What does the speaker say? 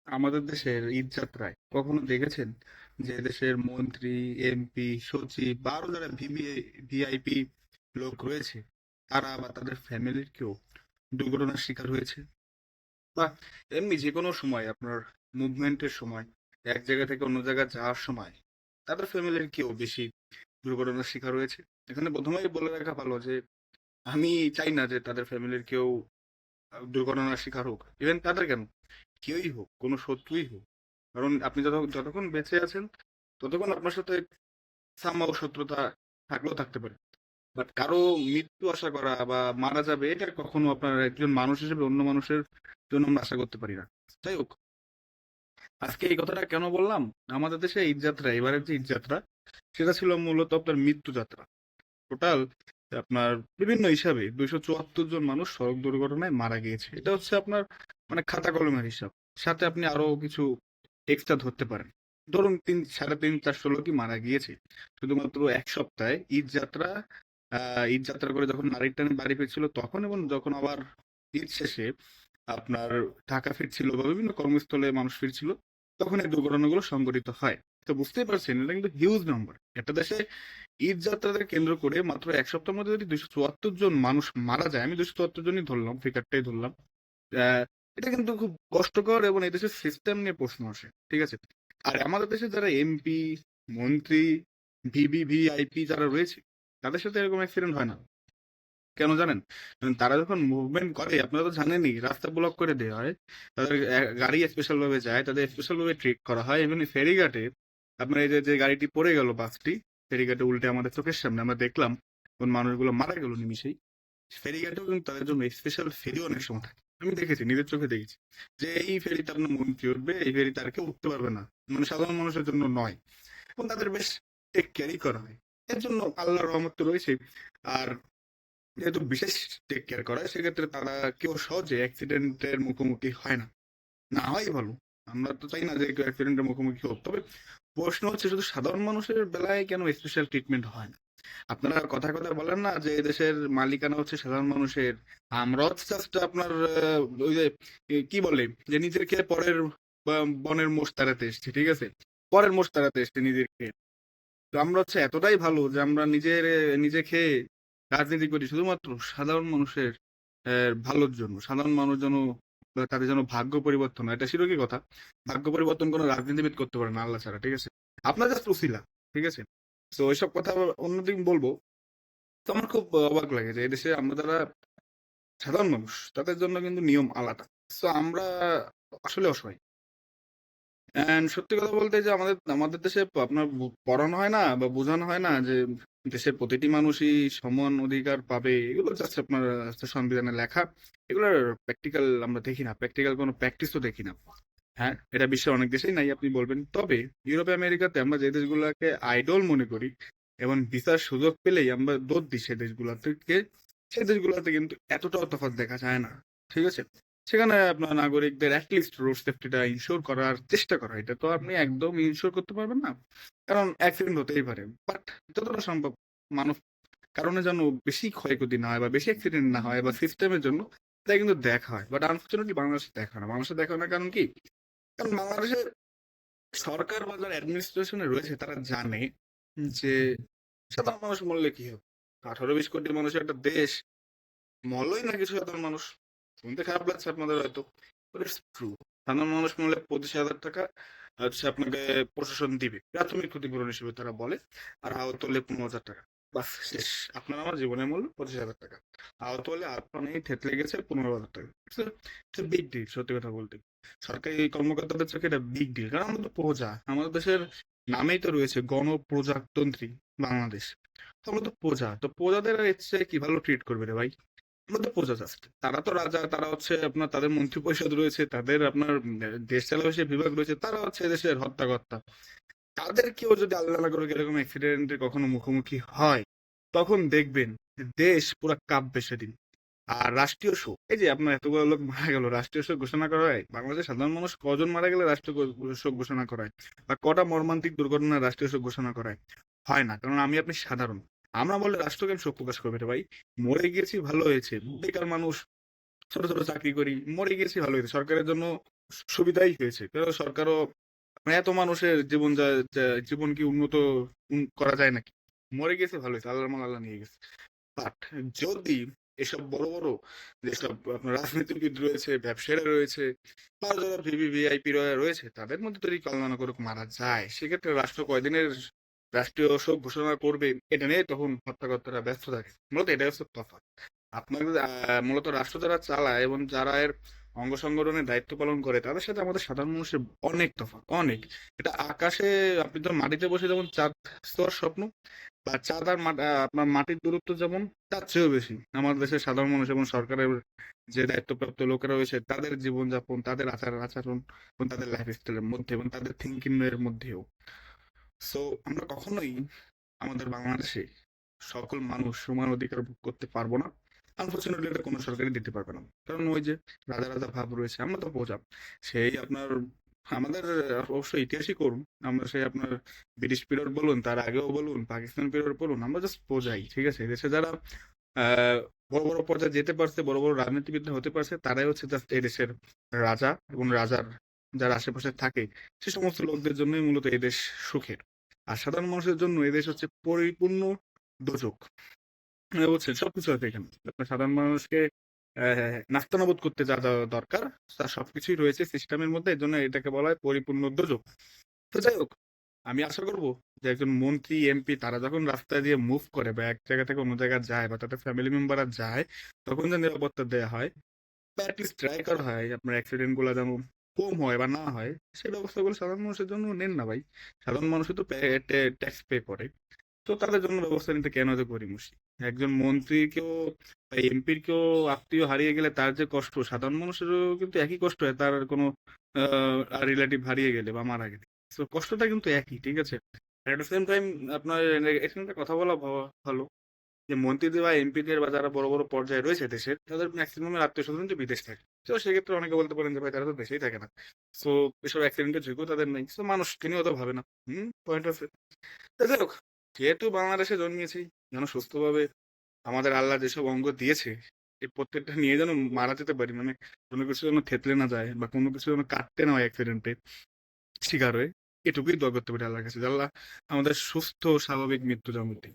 আমাদের দেশের ঈদ যাত্রায় কখনো দেখেছেন যে দেশের মন্ত্রী, এমপি, সচিব বা আরো যারা ভিআইপি লোক রয়েছে তারা বা তাদের ফ্যামিলির কেউ দুর্ঘটনার শিকার হয়েছে? বা এমনি যে কোনো সময় আপনার মুভমেন্টের সময় এক জায়গা থেকে অন্য জায়গায় যাওয়ার সময় তাদের ফ্যামিলির কেউ বেশি দুর্ঘটনার শিকার হয়েছে? এখানে প্রথমেই বলে রাখা ভালো যে আমি চাই না যে তাদের ফ্যামিলির কেউ দুর্ঘটনার শিকার হোক। ইভেন তাদের কেন, কেউই হোক, কোনো শত্রুই হোক। কারণ আপনি যতক্ষণ বেঁচে আছেন ততক্ষণ আপনার সাথে সামহাও শত্রুতা থাকলেও থাকতে পারে। বাট কারো মৃত্যু আশা করা বা মারা যাবে এটা কখনো আপনার একজন মানুষ হিসেবে অন্য মানুষের জন্য আমরা আশা করতে পারি না। যাই হোক, আজকে এই কথাটা কেন বললাম? আমাদের দেশে ঈদ যাত্রা, এবারের যে ঈদ যাত্রা সেটা ছিল মূলত আপনার মৃত্যু যাত্রা। টোটাল আপনার বিভিন্ন হিসাবে 274 জন মানুষ সড়ক দুর্ঘটনায় মারা গিয়েছে। এটা হচ্ছে আপনার মানে খাতা কলমের হিসাব। সাথে আপনি আরো কিছু এক্সট্রা ধরতে পারেন। ধরুন 3, 3.5, 400 লোকই মারা গিয়েছে শুধুমাত্র এক সপ্তাহে ঈদ যাত্রা করে যখন নারীর টানে বাড়ি ফিরছিল তখন, এবং যখন আবার ঈদ শেষে আপনার ঢাকা ফিরছিল বা বিভিন্ন কর্মস্থলে মানুষ ফিরছিল তখন এই দুর্ঘটনাগুলো সংঘটিত হয়। তো বুঝতেই পারছেন এটা কিন্তু হিউজ নাম্বার। একটা দেশে ঈদ যাত্রাকে কেন্দ্র করে মাত্র এক সপ্তাহের মধ্যে যদি 274 জন মানুষ মারা যায়, আমি 274 জনই ধরলাম, ফিগারটাই ধরলাম। আহ, এটা কিন্তু খুব কষ্টকর এবং এই দেশের সিস্টেম নিয়ে প্রশ্ন আসে। ঠিক আছে, আর আমাদের দেশে যারা এমপি, মন্ত্রী, ভিভিআইপি যারা রয়েছে তাদের সাথে এরকম অ্যাক্সিডেন্ট হয় না। কেন জানেন? কারণ তারা যখন মুভমেন্ট করে আপনারা তো জানেনই, রাস্তা ব্লক করে দেওয়া হয়, তাদের গাড়ি স্পেশাল ভাবে যায়, তাদের স্পেশাল ভাবে ট্রিট করা হয়। এমনি ফেরিঘাটে আপনার এই যে যে গাড়িটি পড়ে গেল, বাসটি ফেরিঘাটে উল্টে আমাদের চোখের সামনে আমরা দেখলাম কোন মানুষগুলো মারা গেল নিমিশেই। ফেরিঘাটেও কিন্তু তাদের জন্য স্পেশাল ফেরি অনেক সময় থাকে। আমি দেখেছি, নিজের চোখে দেখেছি যে এই ফেরিতে আপনার মন্ত্রী উঠবে, এই ফেরিতে আর কেউ উঠতে পারবে না, মানে সাধারণ মানুষের জন্য নয়। এবং তাদের বেশ টেক কেয়ারই করা হয়। এর জন্য আল্লাহর রহমত তো রয়েছে। আর যেহেতু বিশেষ টেক কেয়ার করা হয় সেক্ষেত্রে তারা কেউ সহজে অ্যাক্সিডেন্টের মুখোমুখি হয় না। না হয় ভালো। আমরা তো চাই না যে কেউ অ্যাক্সিডেন্টের মুখোমুখি হোক। তবে প্রশ্ন হচ্ছে শুধু সাধারণ মানুষের বেলায় কেন স্পেশাল ট্রিটমেন্ট হয় না? আপনারা কথায় কথায় বলেন না যে এদেশের মালিকানা হচ্ছে সাধারণ মানুষের, আমরা হচ্ছে জাস্ট আপনার ওই যে কি বলে যে নিজের খেয়ে পরের বনের মোষ তাড়াতে এসছি। ঠিক আছে, পরের মোষ তাড়াতে এসছি নিজের খেয়ে। তো আমরা হচ্ছে এতটাই ভালো যে আমরা নিজে খেয়ে রাজনীতি করি শুধুমাত্র সাধারণ মানুষের ভালোর জন্য। সাধারণ মানুষ যেন বা তাদের যেন ভাগ্য পরিবর্তন হয়, এটা শিরোকি কথা। ভাগ্য পরিবর্তন কোনো রাজনীতিবিদ করতে পারে না আল্লাহ ছাড়া। ঠিক আছে, আপনার জাস্ট উসিলা। ঠিক আছে, তো ওইসব কথা আবার অন্যদিন বলবো। তো আমার খুব অবাক লাগে যে এদেশে আমরা যারা সাধারণ মানুষ তাদের জন্য কিন্তু নিয়ম আলাদা। তো আমরা আসলে অসহায়। অ্যান্ড সত্যি কথা বলতে যে আমাদের আমাদের দেশে আপনার পড়ানো হয় না বা বোঝানো হয় না যে দেশের প্রতিটি মানুষই সমান অধিকার পাবে। এগুলো জাস্ট আপনার সংবিধানে লেখা। এগুলোর প্র্যাকটিক্যাল আমরা দেখি না, প্র্যাকটিক্যাল কোনো প্র্যাকটিসও দেখি না। হ্যাঁ, এটা বিশ্বের অনেক দেশেই নাই আপনি বলবেন। তবে ইউরোপে আমেরিকাতে আমরা যে দেশগুলোকে আইডল মনে করি এবং ভিসার সুযোগ পেলেই আমরা দৌড় দিই সেই দেশগুলোতে, সেই দেশগুলোতে কিন্তু এতটাও তফাৎ দেখা যায় না। ঠিক আছে, সেখানে আপনার নাগরিকদের অ্যাটলিস্ট রোড সেফটিটা ইনশোর করার চেষ্টা করা, এটা তো আপনি একদম ইনশোর করতে পারবেন না, কারণ অ্যাক্সিডেন্ট হতেই পারে। বাট যতটা সম্ভব মানব কারণে যেন বেশি ক্ষয়ক্ষতি না হয় বা বেশি অ্যাক্সিডেন্ট না হয় বা সিস্টেমের জন্য, এটা কিন্তু দেখা হয়। বাট আনফর্চুনেটলি বাংলাদেশে দেখা হয় না। বাংলাদেশে দেখা হয় না কারণ কি? কারণ বাংলাদেশের সরকার বা যারা অ্যাডমিনিস্ট্রেশনে রয়েছে তারা জানে যে সাধারণ মানুষ মরলে কি হবে। 18-20 কোটি মানুষের একটা দেশ, মরলই না কিছু সাধারণ মানুষ। শুনতে খারাপ লাগছে আপনাদের হয়তো, বাট ইটস ট্রু। সাধারণ মানুষ মরলে 25,000 টাকা হচ্ছে আপনাকে প্রশাসন দিবে প্রাথমিক ক্ষতিপূরণ হিসেবে তারা বলে। আর আহত হলে 15,000 টাকা। বাস শেষ। আপনার আমার জীবনের মূল্য 25,000 টাকা। আহত হলে হাত পা নেই থেতলে গেছে 15,000 টাকা। বিগ ডিল সত্যি কথা বলতে। সরকারি কর্মকর্তাদের চোখে এটা বিগ ডিল, কারণ আমরা তো প্রজা। আমাদের দেশের নামেই তো রয়েছে গণপ্রজাতন্ত্রী বাংলাদেশ। তো আমরা তো প্রজা, তো প্রজাদের এসে কি ভালো ট্রিট করবে রে ভাই? আমরা তো প্রজা জাস্ট। তারা তো রাজা, তারা হচ্ছে আপনার, তাদের মন্ত্রী পরিষদ রয়েছে, তাদের আপনার দেশ চালাবে সে বিভাগ রয়েছে, তারা হচ্ছে দেশের হর্তাকর্তা। তাদের কেউ যদি আল্লাহ না করুক এরকম অ্যাক্সিডেন্টের কখনো মুখোমুখি হয় তখন দেখবেন যে দেশ পুরো কাঁপবে সেদিন। আর রাষ্ট্রীয় শোক, এই যে আপনার এতগুলো লোক মারা গেল, রাষ্ট্রীয় শোক ঘোষণা করা হয়? বাংলাদেশের সাধারণ মানুষ কজন মারা গেলে রাষ্ট্রীয় শোক ঘোষণা করা হয়? বা কটা মর্মান্তিক দুর্ঘটনায় রাষ্ট্রীয় শোক ঘোষণা করা হয়? হয় না, কারণ আমি আপনি সাধারণ। আমরা বললে রাষ্ট্র কেন শোক প্রকাশ করবে রে ভাই? মরে গিয়েছি ভালো হয়েছে, বেকার মানুষ, ছোট ছোট চাকরি করি, মরে গিয়েছি ভালো হয়েছে, সরকারের জন্য সুবিধাই হয়েছে, কারণ সরকারও মানে এত মানুষের জীবন কি উন্নত করা যায় নাকি? মরে গেছে ভালো হয়েছে, আল্লাহর মাল আল্লাহ নিয়ে গেছে। বাট যদি এসব বড় বড় যেসব আপনার রাজনীতিবিদ রয়েছে, ব্যবসায়ীরা রয়েছে, বা যারা ভিভিআইপি রয়েছে, তাদের মধ্যে যদি কল্যাণ করে মারা যায়, সেক্ষেত্রে রাষ্ট্র কয়দিনের রাষ্ট্রীয় শোক ঘোষণা করবে এটা নিয়ে তখন হত্যাকর্তারা ব্যস্ত থাকে। মূলত এটাই হচ্ছে তফাৎ। আপনার মূলত রাষ্ট্র যারা চালায় এবং যারা এর অঙ্গ সংগঠনের দায়িত্ব পালন করে, তাদের সাথে আমাদের সাধারণ মানুষের অনেক তফাৎ, অনেক। এটা আকাশে আপনি তো মাটিতে বসে যেমন চাঁদ ছোঁয়ার স্বপ্ন, বা চাঁদ আর আপনার মাটির দূরত্ব যেমন, তার চেয়েও বেশি আমাদের দেশের সাধারণ মানুষ এবং সরকারের যে দায়িত্বপ্রাপ্ত লোকেরা রয়েছে তাদের জীবনযাপন, তাদের আচার আচরণ এবং তাদের লাইফ স্টাইলের মধ্যে এবং তাদের থিঙ্কিং এর মধ্যেও। সো আমরা কখনোই আমাদের বাংলাদেশে সকল মানুষ সমান অধিকার ভোগ করতে পারবো না। আনফর্চুনেটলি এটা কোনো সরকারই দিতে পারবে না, কারণ ওই যে রাজা রাজা ভাব রয়েছে, আমরা তো প্রজা। সেই আপনার আমাদের অবশ্যই ইতিহাসই করুন, আমরা সেই আপনার ব্রিটিশ পিরিয়ড বলুন, তার আগেও বলুন, পাকিস্তান পিরিয়ড বলুন, আমরা জাস্ট প্রজাই, ঠিক আছে? দেশে যারা আহ বড় বড় পর্যায়ে যেতে পারছে, বড় বড় রাজনীতিবিদ হতে পারছে, তারাই হচ্ছে জাস্ট এই দেশের রাজা, এবং রাজার যারা আশেপাশে থাকে সে সমস্ত লোকদের জন্যই মূলত এই দেশ সুখের। আর সাধারণ মানুষের জন্য এই দেশ হচ্ছে পরিপূর্ণ দোজক। বুঝছেন, সবকিছু আছে এখানে। আপনার সাধারণ মানুষকে নাস্তানাবুদ করতে যা যা দরকার তার সবকিছুই রয়েছে সিস্টেমের মধ্যে, এর জন্য এটাকে বলা হয় পরিপূর্ণ দোজক। তো যাই হোক, আমি আশা করব যে একজন মন্ত্রী এমপি তারা যখন রাস্তা দিয়ে মুভ করে বা এক জায়গা থেকে অন্য জায়গায় যায় বা তাদের ফ্যামিলি মেম্বাররা যায়, তখন যে নিরাপত্তা দেওয়া হয় বা অ্যাটলিস্ট ট্রাই করা হয় আপনার অ্যাক্সিডেন্ট গুলো যেন কম হয় বা না হয়, সেই ব্যবস্থাগুলো সাধারণ মানুষের জন্য নেন না ভাই। সাধারণ মানুষই তো ট্যাক্স পে করে। তো তাদের জন্য ব্যবস্থা নিতে কেন এত গড়িমসি? একজন মন্ত্রীকেও বা এমপির কেউ আত্মীয় হারিয়ে গেলে তার যে কষ্ট, সাধারণ মানুষেরও কিন্তু একই কষ্ট হয় তার কোনো রিলেটিভ হারিয়ে গেলে বা মারা গেলে। তো কষ্টটা কিন্তু একই, ঠিক আছে? এট দ্য সেম টাইম আপনার এখানে একটা কথা বলা ভালো, যে মন্ত্রীদের বা এমপিদের বা যারা বড় বড় পর্যায়ে রয়েছে দেশের, তাদের ম্যাক্সিমামের আত্মীয় স্বজন তো বিদেশ থাকে। তো সেক্ষেত্রে অনেকে বলতে পারেন যে ভাই তারা তো দেশেই থাকে না, সো এসব অ্যাক্সিডেন্টের ঝুঁকিও তাদের নেই, সো মানুষ কিনেও তো ভাবে না। পয়েন্ট আছে। তো যাই হোক, যেহেতু বাংলাদেশে জন্মিয়েছি, যেন সুস্থভাবে আমাদের আল্লাহ যেসব অঙ্গ দিয়েছে এই প্রত্যেকটা নিয়ে যেন মারা যেতে পারি, মানে কোনো কিছু যেন থেতলে না যায় বা কোনো কিছু যেন কাটতে না হয় অ্যাক্সিডেন্টে শিকার হয়ে। এটুকুই দোয়া করতে পারি আল্লাহর কাছে যে আল্লাহ আমাদের সুস্থ স্বাভাবিক মৃত্যু যেন দিই।